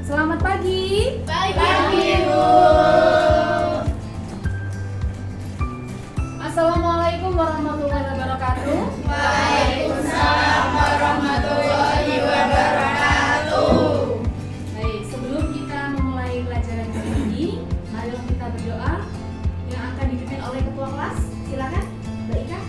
Selamat pagi. Pagi, Bu. Assalamualaikum warahmatullahi wabarakatuh. Waalaikumsalam warahmatullahi wabarakatuh. Baik, sebelum kita memulai pelajaran hari ini, mari kita berdoa yang akan dipimpin oleh ketua kelas. Silakan, Mbak Ika.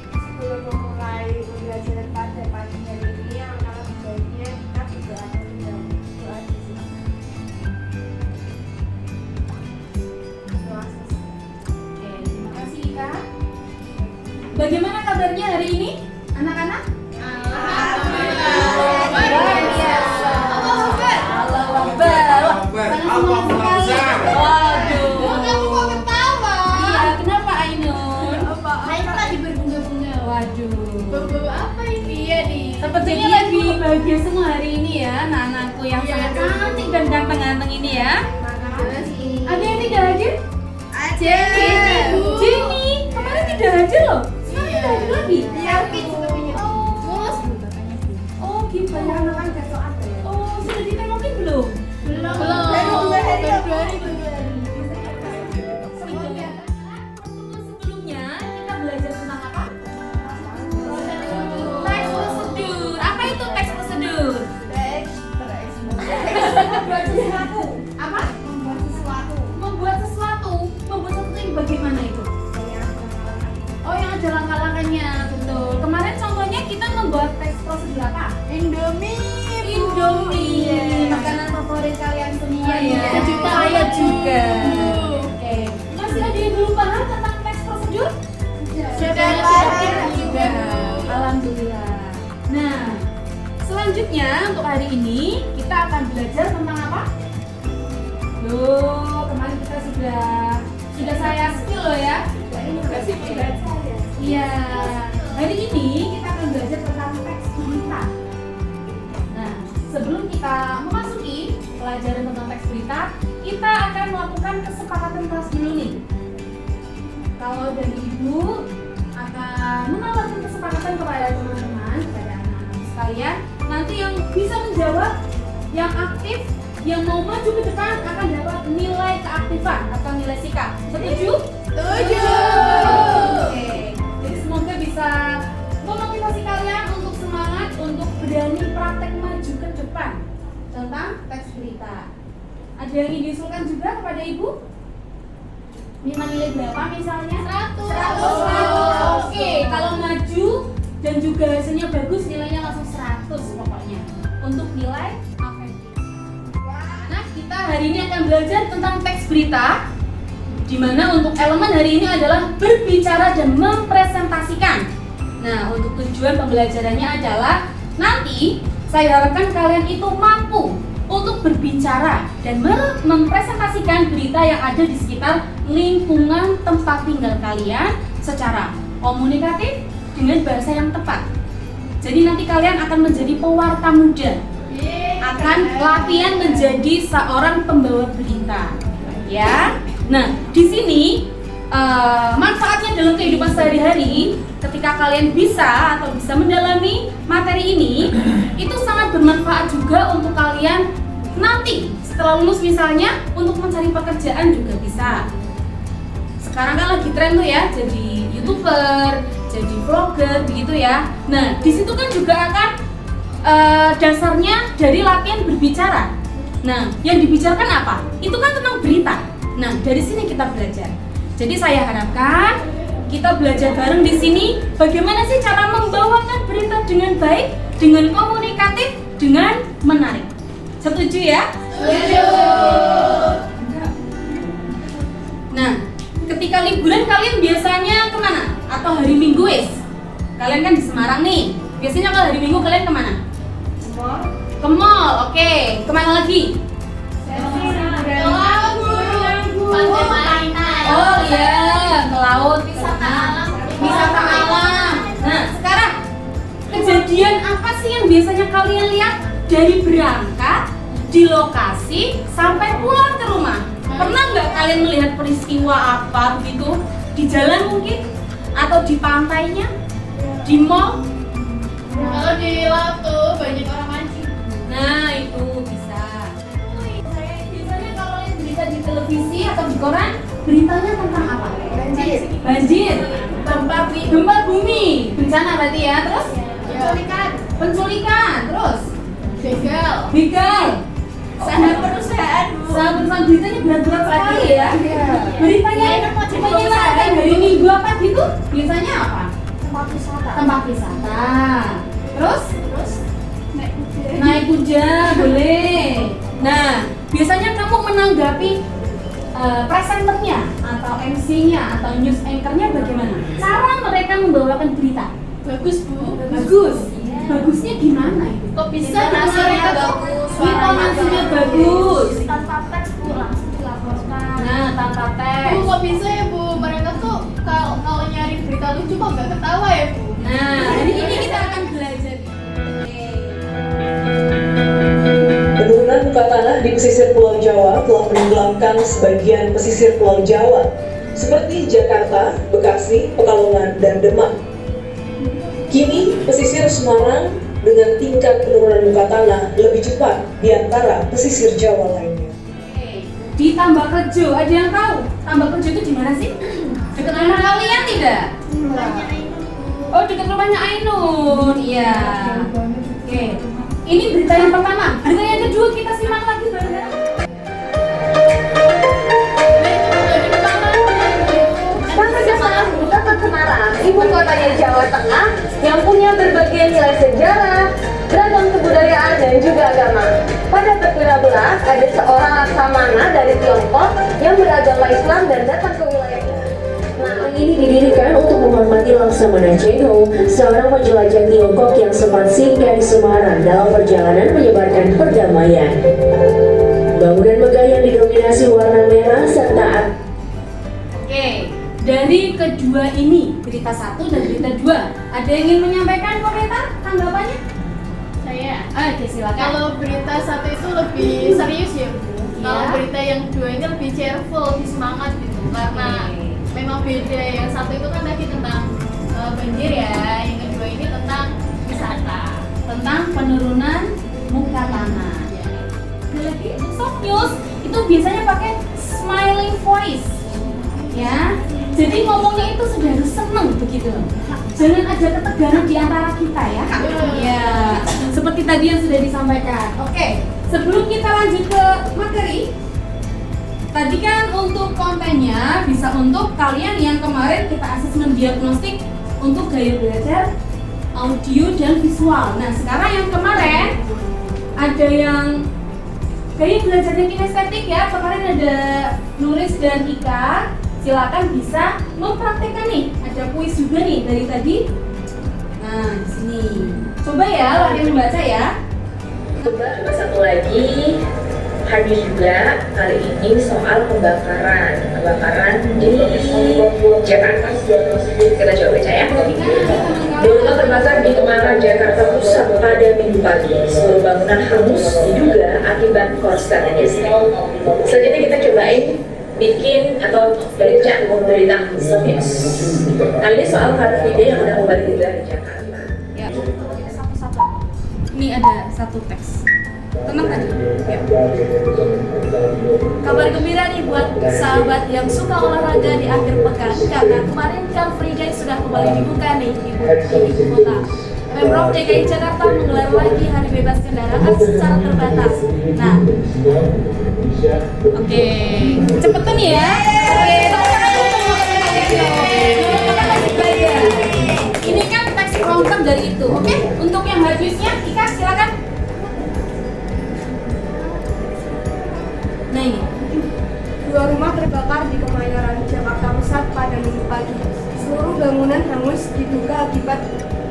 Sebelum memulai pembelajaran pada pagi hari ini, alangkah baiknya kita berdoa terlebih dahulu. Doa disilakan. Doa selesai. Oke, terima kasih Ika. Bagaimana kabarnya hari ini, anak-anak? Alhamdulillah. Luar biasa. Allahu Akbar. Allahu Akbar. Wah, sangat semangat sekali. Waduh. Kamu kok ketawa? Iya, kenapa Ainun? Ainun lagi berbunga-bunga. Waduh. Bau apa ini ya nih? Sepertinya lagi bahagia semua hari ini ya, anak-anakku yang Iya, sangat dong. cantik dan ganteng-ganteng ini ya. Makasih. Ada yang tidak hadir? Aja. Jenny, kemarin tidak hadir loh. Sekarang tidak hadir lagi. Iya, punya. Mus. Oh, gitu. Banyak anak-anak besok ada ya. Oh, sudah ditengokin belum? Belum. Baru 2 hari ya, Bu. Semoga. Sebelumnya kita belajar tentang apa? Prosedur. Teks prosedur. Apa itu teks prosedur? Membuat sesuatu. Apa? Membuat sesuatu. Membuat sesuatu. Membuat sesuatu yang bagaimana itu? Oh, yang ada langkah-langkahnya, betul. Kemarin contohnya kita membuat teks prosedur apa? Indomie. Indomie, Iya. makanan favorit kalian semua Iya, ya. sejuta Saya orang. juga. Oke, masih ada yang belum paham tentang teks prosedur? Sudah Sudah juga. Alhamdulillah. Nah, selanjutnya untuk hari ini kita akan belajar tentang apa? Loh, kemarin kita sudah saya spill loh ya. Kasih belajar ya. Iya. Hari ini kita akan belajar tentang teks berita. Nah, sebelum kita memasuki pelajaran tentang teks berita, kita akan melakukan kesepakatan kelas dulu nih. Kalau dari ibu akan menawarkan kesepakatan kepada teman-teman, kepada anak-anak sekalian, nanti yang bisa menjawab, yang aktif, yang mau maju ke depan akan dapat nilai keaktifan atau nilai sikap. Setuju? Setuju. Oke, jadi semoga bisa memotivasi kalian untuk semangat untuk berani praktek maju ke depan tentang teks berita. Ada yang ingin diusulkan juga kepada ibu? Minta nilai berapa misalnya? 100. 100. Oke, kalau maju dan juga hasilnya bagus nilainya langsung 100 pokoknya untuk nilai afektif. Nah, kita hari ini akan belajar tentang teks berita, di mana untuk elemen hari ini adalah berbicara dan mempresentasikan. Nah, untuk tujuan pembelajarannya adalah nanti saya harapkan kalian itu mampu untuk berbicara dan mempresentasikan berita yang ada di sekitar lingkungan tempat tinggal kalian secara komunikatif dengan bahasa yang tepat. Jadi nanti kalian akan menjadi pewarta muda, akan latihan menjadi seorang pembawa berita, ya. Nah, di sini manfaatnya dalam kehidupan sehari-hari ketika kalian bisa atau bisa mendalami materi ini, itu sangat bermanfaat juga untuk kalian nanti setelah lulus misalnya untuk mencari pekerjaan juga bisa. Sekarang kan lagi tren tuh ya, jadi YouTuber, jadi vlogger begitu ya. Nah, di situ kan juga akan dasarnya dari latihan berbicara. Nah, yang dibicarakan apa? Itu kan tentang berita. Nah, dari sini kita belajar. Jadi saya harapkan kita belajar bareng di sini bagaimana sih cara membawakan berita dengan baik, dengan komunikatif, dengan menarik. Setuju ya? Setuju. Nah, ketika liburan kalian biasanya kemana? Atau hari Minggu wis? Kalian kan di Semarang nih. Biasanya kalau hari Minggu kalian kemana? Ke mall, oke. Kemana lagi? Pantai mainan. Oh iya, ke laut, Wisata alam. wisata alam. Nah, sekarang kejadian apa sih yang biasanya kalian lihat dari berangkat di lokasi sampai pulang ke rumah? Pernah nggak kalian melihat peristiwa apa begitu di jalan mungkin atau di pantainya, di mall? Kalau di laut tuh banyak orang mancing. Nah, itu bisa. televisi atau di koran, beritanya tentang apa? Banjir, gempa bumi, bencana berarti ya. Terus penculikan, terus begal, Saham perusahaan, Bu. perusahaan beritanya berat-berat sekali ya. Beritanya menyenangkan hari Minggu apa gitu, biasanya apa? Tempat wisata. Terus naik kuda boleh. Nah, biasanya kamu menanggapi presenternya atau MC-nya atau news anchor-nya bagaimana? Cara mereka membawakan berita. Bagus, Bu. Bagus. Bagusnya gimana itu? Kok bisa Intonasinya mereka bagus, Intonasinya bagus. Tanpa teks, Bu, langsung dilaporkan. Nah, tanpa Bu, teks. kok bisa ya, Bu? Mereka tuh kalau nyari berita lucu kok nggak ketawa ya, Bu? Nah, jadi ini kita akan belajar. Penurunan muka tanah di pesisir Pulau Jawa telah menenggelamkan sebagian pesisir Pulau Jawa, seperti Jakarta, Bekasi, Pekalongan, dan Demak. Kini, pesisir Semarang dengan tingkat penurunan muka tanah lebih cepat di antara pesisir Jawa lainnya. Di Tambak Rejo, ada yang tahu? Tambak Rejo itu di mana sih? Dekat rumah kalian tidak? Oh, dekat rumahnya Ainun. Iya. Oke. Ini berita yang pertama. Berita yang kedua kita simak lagi bareng-bareng. Kota Semarang, ibu kotanya Jawa Tengah, yang punya berbagai nilai sejarah, beragam kebudayaan dan juga agama. Pada berbelas ada seorang laksamana dari Tiongkok yang beragama Islam dan datang ke wilayah ini. Nah, ini didirikan untuk menghormati Laksamana Cheng Ho, seorang penjelajah Tiongkok yang sempat singgah di Semarang dalam perjalanan menyebarkan perdamaian. Bangunan megah yang didominasi warna merah serta Oke. Dari kedua ini, berita satu dan berita dua, ada yang ingin menyampaikan komentar, tanggapannya? Saya. Oke, silakan. Kalau berita satu itu lebih serius ya, Bu. Iya. Kalau berita yang kedua ini lebih cheerful, lebih semangat gitu. Karena memang beda. Yang satu itu kan tadi tentang banjir ya, yang kedua ini tentang wisata. Tentang penurunan muka tanah. Ada lagi soft news itu biasanya pakai smiling voice, ya. Jadi ngomongnya itu sudah harus seneng begitu. Jangan ada ketegangan di antara kita ya. Ya, seperti tadi yang sudah disampaikan. Oke, sebelum kita lanjut ke materi, tadi kan untuk kontennya bisa untuk kalian yang kemarin kita asesmen diagnostik untuk gaya belajar audio dan visual. Nah, sekarang yang kemarin ada yang gaya belajarnya kinestetik ya. Kemarin ada Nuris dan Ika. Silakan bisa mempraktekkan nih. Ada kuis juga nih dari tadi. Nah, di sini. Coba ya, latihan membaca ya. Coba satu lagi, hadir juga kali ini soal pembakaran di Jakarta. Kita coba baca ya. Rumah terbakar di Kemang, Jakarta Pusat pada Minggu pagi. Seluruh bangunan hangus diduga akibat korsleting listrik. Selanjutnya kita cobain bikin atau baca berita news. Kali ini soal Car Free Day yang udah kembali digelar di Jakarta. Ya, satu-satu. Ini ada satu teks. Tenang tadi. Ya. Kabar gembira nih buat sahabat yang suka olahraga di akhir pekan, karena kemarin Car Free Day sudah kembali dibuka nih di ibu kota. Pemprov DKI Jakarta menggelar lagi hari bebas kendaraan secara terbatas. Nah, Oke, cepetan ya. Ini kan teks lengkap dari itu. Oke, untuk yang habisnya, Ika silakan. Nah ini. Dua rumah terbakar di Kemayoran, Jakarta Pusat pada Minggu pagi. Seluruh bangunan hangus diduga akibat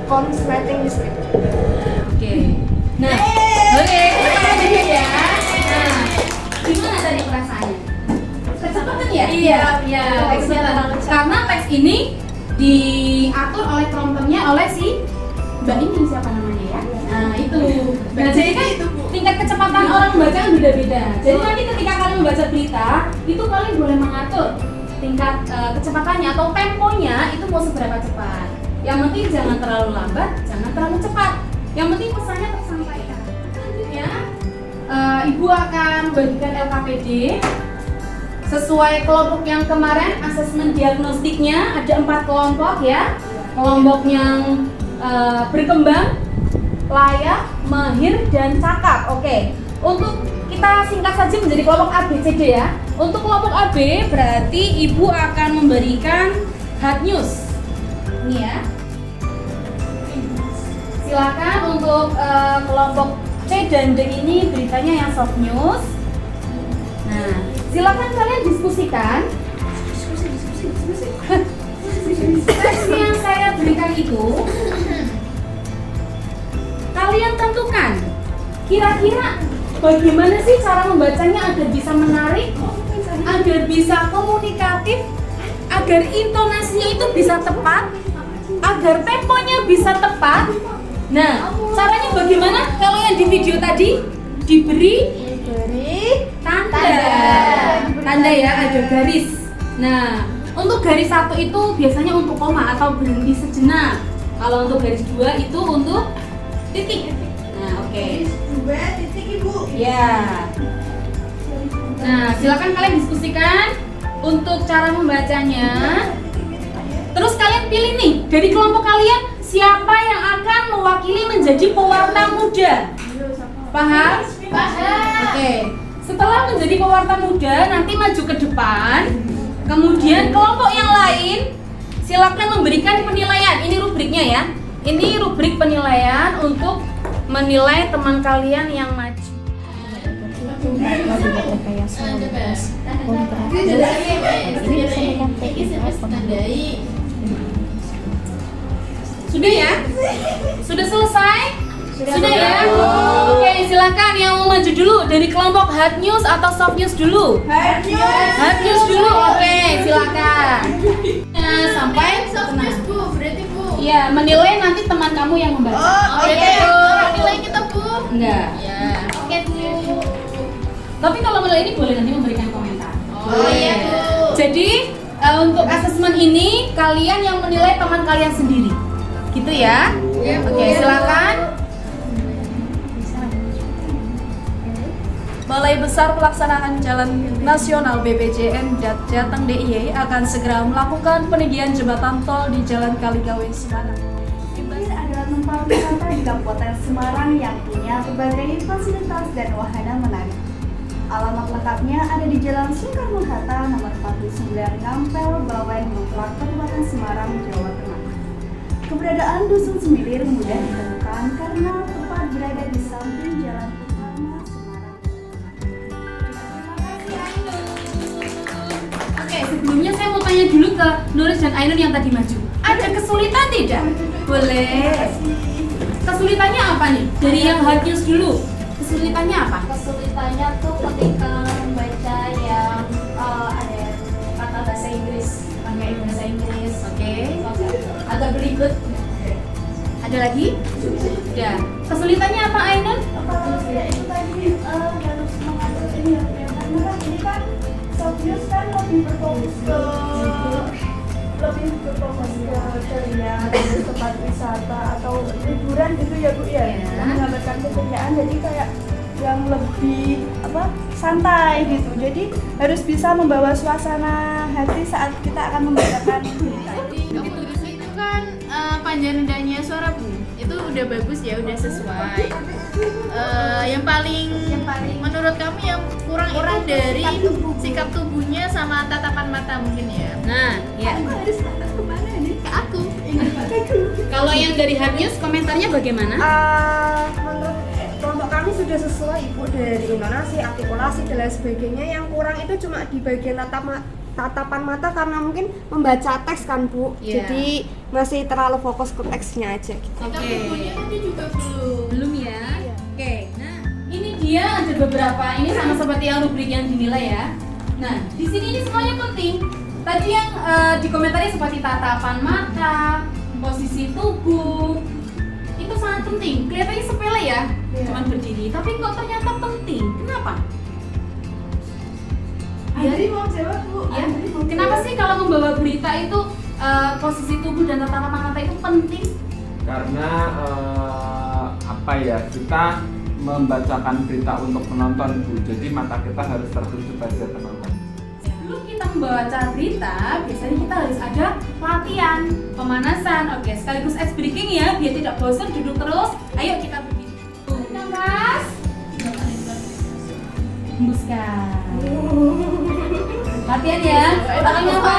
korsleting listrik. Oke. Nah, oke, kita lanjut ya. Nah, gimana tadi perasaannya? Kecepatan ya? Iya. Teksnya karena teks ini diatur oleh prompternya oleh si Mbak ini siapa namanya ya? Nah itu. Nah jadi kan tingkat kecepatan orang membaca kan beda-beda. Jadi nanti ketika kalian membaca berita, itu kalian boleh mengatur tingkat kecepatannya atau temponya itu mau seberapa cepat. Yang penting jangan terlalu lambat, jangan terlalu cepat. Yang penting pesannya tersampaikan. Selanjutnya, Ibu akan membagikan LKPD. sesuai kelompok yang kemarin asesmen diagnostiknya ada 4 kelompok ya. Kelompok yang berkembang, layak, mahir, dan cakap. Oke. Untuk kita singkat saja menjadi kelompok A, B, C, D ya. Untuk kelompok AB berarti ibu akan memberikan hard news. Ini ya. Silakan untuk kelompok C dan D ini beritanya yang soft news. Nah, silakan kalian diskusikan. Teks yang saya berikan itu kalian tentukan kira-kira bagaimana sih cara membacanya agar bisa menarik, agar bisa komunikatif, agar intonasinya itu bisa tepat, agar temponya bisa tepat. Nah, caranya bagaimana? Kalau yang di video tadi diberi tanda ya, ada garis. Nah, untuk garis 1 itu biasanya untuk koma atau berhenti sejenak. Kalau untuk garis 2 itu untuk titik. Nah, oke. titik Ibu. Ya. Nah, silakan kalian diskusikan untuk cara membacanya. Terus kalian pilih nih dari kelompok kalian siapa yang akan mewakili menjadi pewarta muda. Paham? Paham. Oke. Setelah menjadi pewarta muda nanti maju ke depan. Kemudian kelompok yang lain silakan memberikan penilaian. Ini rubriknya ya. Ini rubrik penilaian untuk menilai teman kalian yang maju. Sudah ya? Sudah selesai? Sudah ya? Oke, silakan yang mau maju dulu dari kelompok hard news atau soft news dulu. Hard News dulu. Oke, silakan. Nah, sampai soft news Bu, berarti Bu. ya menilai nanti teman kamu yang membaca. Oke, orang nilai kita Bu. Enggak. Ya. Oke Bu. Tapi kalau menilai ini boleh nanti memberikan komentar. Oh iya Bu. Jadi untuk asesmen ini kalian yang menilai teman kalian sendiri. Gitu ya? Oke, silakan. Balai Besar Pelaksanaan Jalan Nasional BPJN Jateng DIY akan segera melakukan peninggian jembatan tol di Jalan Kaligawe Semarang. Jembatan adalah tempat wisata di Kabupaten Semarang yang punya berbagai fasilitas dan wahana menarik. Alamat lengkapnya ada di Jalan Soekarno-Hatta nomor 49 Ngampel, Bawen, Mutlak, Kabupaten Semarang, Jawa Tengah. Keberadaan Dusun Sembilir mudah ditemukan karena tepat berada di samping Jalan Utama Semarang. Oke, sebelumnya saya mau tanya dulu ke Nuris dan Ainun yang tadi maju. Ada kesulitan tidak? Boleh. Kesulitannya apa nih? Dari yang hard news dulu. Kesulitannya apa? Kesulitannya tuh ketika membaca yang ada kata bahasa Inggris, pakai bahasa Inggris. Oke. Agak belibet. Ada lagi? Sudah. Kesulitannya apa, Ainun? Ya itu tadi harus mengatur ini ya, karena ini kan soft news kan lebih berfokus ke ceria, tempat wisata atau liburan gitu ya Bu ya, menggambarkan kekayaan, jadi kayak yang lebih santai gitu, jadi harus bisa membawa suasana hati saat kita akan membacakan berita. Itu kan panjang rendahnya suara Bu, itu udah bagus ya, udah sesuai. Yang paling menurut kamu yang kurang itu dari sikap tubuhnya sama tatapan mata mungkin ya. Nah, ya. Harus kemana nih? Ke aku. Kalau yang dari hard news komentarnya bagaimana? Menurut kelompok kami sudah sesuai Ibu, dari intonasi, artikulasi dan lain sebagainya. Yang kurang itu cuma di bagian tatapan mata karena mungkin membaca teks kan Bu. Iya. Jadi masih terlalu fokus ke teksnya aja gitu. Sikap tubuhnya tadi juga belum. Belum ya? Oke. Nah, ini dia ada beberapa. Ini sama seperti yang rubrik yang dinilai ya. Nah, di sini ini semuanya penting. Tadi yang dikomentari seperti tatapan mata, posisi tubuh, itu sangat penting. Kelihatannya sepele ya, cuman berdiri, tapi kok ternyata penting. Kenapa? Jadi mau jawab Bu. Ya. Kenapa sih kalau membawa berita itu posisi tubuh dan tatapan mata itu penting? Karena kita membacakan berita untuk penonton Bu, jadi mata kita harus tertuju pada penonton. kita membaca berita, biasanya kita harus ada latihan, pemanasan. Oke, sekaligus ice breaking ya, biar tidak bosan duduk terus. Ayo kita berdiri. Nafas. Hembuskan. Latihan ya. Tangannya apa?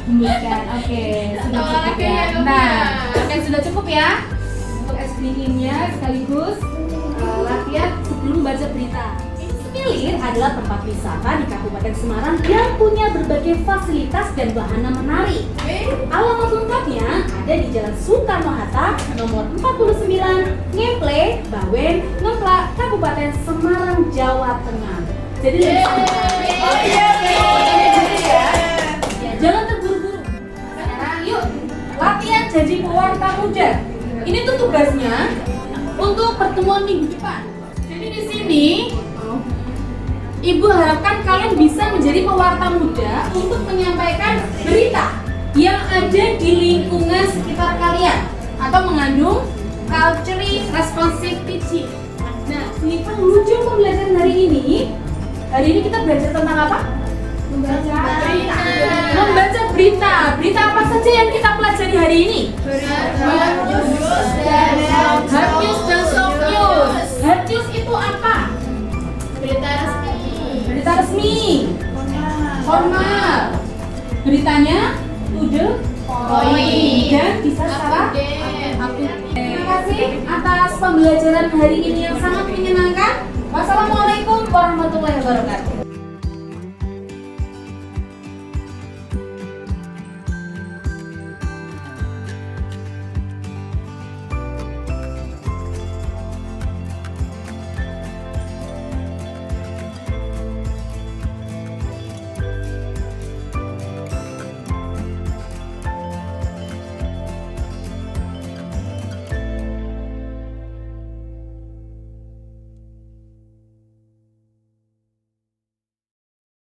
Hembuskan. Oke, sudah cukup ya. Nah, oke sudah cukup ya. Untuk ice breakingnya sekaligus latihan sebelum baca berita. Semilir adalah tempat wisata di Kabupaten Semarang yang punya berbagai fasilitas dan wahana menarik. Alamat lengkapnya ada di Jalan Soekarno-Hatta nomor 49, Ngemple, Bawen, Ngemplak, Kabupaten Semarang, Jawa Tengah. Jadi ya, jangan terburu-buru. Sekarang yuk latihan jadi pewarta muda. Ini tuh tugasnya untuk pertemuan minggu depan. Jadi di sini Ibu harapkan kalian bisa menjadi pewarta muda untuk menyampaikan berita yang ada di lingkungan sekitar kalian atau mengandung culturally responsive teaching. Nah, seniman lucu pembelajaran hari ini kita belajar tentang apa? Membaca berita. Berita apa saja yang kita pelajari hari ini? Hard news dan soft news. Hard news itu apa? Berita resmi, formal. Beritanya to the point dan bisa secara update. Terima kasih atas pembelajaran hari ini yang sangat menyenangkan. Wassalamualaikum warahmatullahi wabarakatuh.